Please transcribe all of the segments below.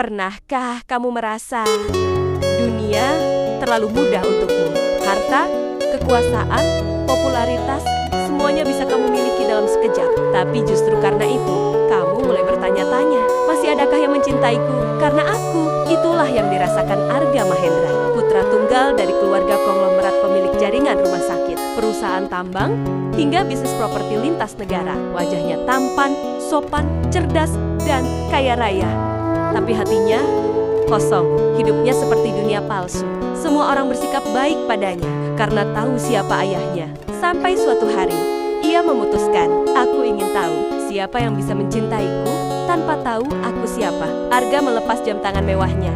Pernahkah kamu merasa dunia terlalu mudah untukmu? Harta, kekuasaan, popularitas, semuanya bisa kamu miliki dalam sekejap. Tapi justru karena itu, kamu mulai bertanya-tanya, masih adakah yang mencintaiku? Karena aku, itulah yang dirasakan Arga Mahendra, putra tunggal dari keluarga konglomerat pemilik jaringan rumah sakit, perusahaan tambang, hingga bisnis properti lintas negara. Wajahnya tampan, sopan, cerdas, dan kaya raya. Tapi hatinya kosong, hidupnya seperti dunia palsu. Semua orang bersikap baik padanya karena tahu siapa ayahnya. Sampai suatu hari, ia memutuskan, aku ingin tahu siapa yang bisa mencintaiku tanpa tahu aku siapa. Arga melepas jam tangan mewahnya,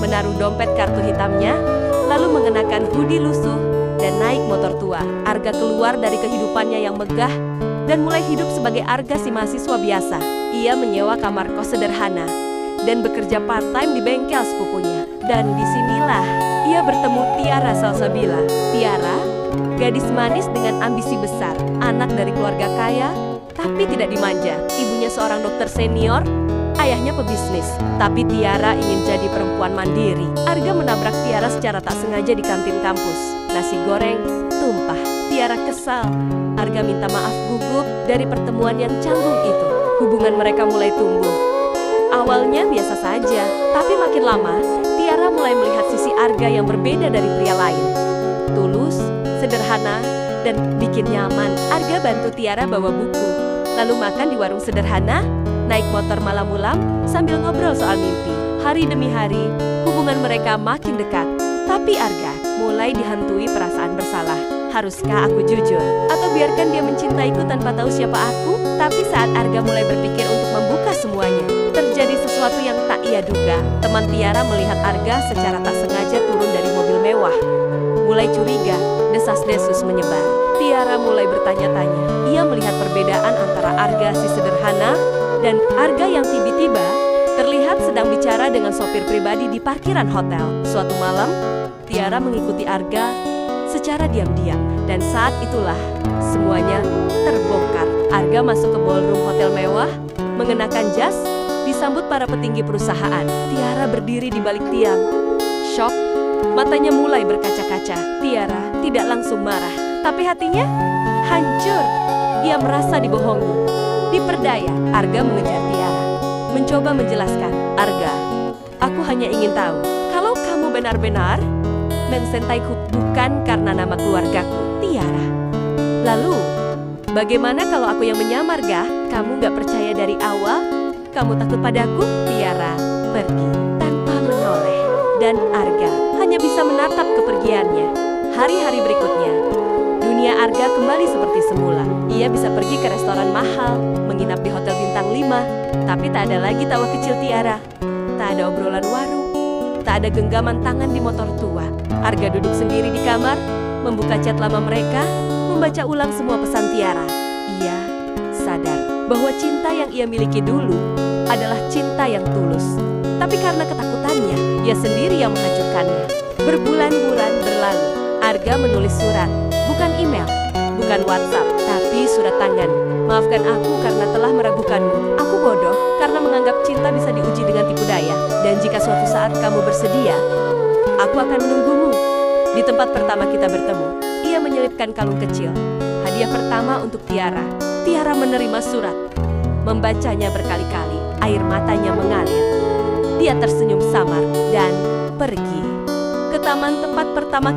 menaruh dompet kartu hitamnya, lalu mengenakan hoodie lusuh dan naik motor tua. Arga keluar dari kehidupannya yang megah dan mulai hidup sebagai Arga si mahasiswa biasa. Ia menyewa kamar kos sederhana dan bekerja part-time di bengkel sepupunya. Dan disinilah ia bertemu Tiara Salsabila. Tiara, gadis manis dengan ambisi besar, anak dari keluarga kaya, tapi tidak dimanja. Ibunya seorang dokter senior, ayahnya pebisnis. Tapi Tiara ingin jadi perempuan mandiri. Arga menabrak Tiara secara tak sengaja di kantin kampus. Nasi goreng tumpah. Tiara kesal. Arga minta maaf gugup dari pertemuan yang canggung itu. Hubungan mereka mulai tumbuh. Awalnya biasa saja, tapi makin lama, Tiara mulai melihat sisi Arga yang berbeda dari pria lain. Tulus, sederhana, dan bikin nyaman. Arga bantu Tiara bawa buku, lalu makan di warung sederhana, naik motor malam-mulam, sambil ngobrol soal mimpi. Hari demi hari, hubungan mereka makin dekat. Tapi Arga mulai dihantui perasaan bersalah. Haruskah aku jujur? Atau biarkan dia mencintaiku tanpa tahu siapa aku? Tapi saat Arga mulai berpikir untuk membuka semuanya, terjadi sesuatu yang tak ia duga. Teman Tiara melihat Arga secara tak sengaja turun dari mobil mewah. Mulai curiga, desas-desus menyebar. Tiara mulai bertanya-tanya. Ia melihat perbedaan antara Arga si sederhana dan Arga yang tiba-tiba terlihat sedang bicara dengan sopir pribadi di parkiran hotel. Suatu malam, Tiara mengikuti Arga secara diam-diam, dan saat itulah semuanya terbongkar. Arga masuk ke ballroom hotel mewah, mengenakan jas, disambut para petinggi perusahaan. Tiara berdiri di balik tiang, shock, matanya mulai berkaca-kaca. Tiara tidak langsung marah, tapi hatinya hancur. Ia merasa dibohongi, diperdaya. Arga mengejar Tiara, mencoba menjelaskan, Arga, aku hanya ingin tahu, kalau kamu benar-benar mencintaiku bukan karena nama keluargaku, Tiara. Lalu, bagaimana kalau aku yang menyamar, Gah? Kamu gak percaya dari awal? Kamu takut padaku? Tiara pergi tanpa menoleh, dan Arga hanya bisa menatap kepergiannya. Hari-hari berikutnya, dunia Arga kembali seperti semula. Ia bisa pergi ke restoran mahal, menginap di hotel bintang 5, tapi tak ada lagi tawa kecil Tiara. Tak ada obrolan warung, tak ada genggaman tangan di motor tua. Arga duduk sendiri di kamar, membuka chat lama mereka, membaca ulang semua pesan Tiara. Ia sadar bahwa cinta yang ia miliki dulu adalah cinta yang tulus. Tapi karena ketakutannya, ia sendiri yang menghancurkannya. Berbulan-bulan berlalu, Arga menulis surat, bukan email, bukan WhatsApp, tapi surat tangan. Maafkan aku karena telah meragukanmu. Aku bodoh karena menganggap cinta bisa diuji dengan tipu daya. Dan jika suatu saat kamu bersedia, aku akan menunggumu di tempat pertama kita bertemu. Ia menyelipkan kalung kecil, hadiah pertama untuk Tiara. Tiara menerima surat, membacanya berkali-kali, air matanya mengalir. Dia tersenyum samar dan pergi ke taman tempat pertama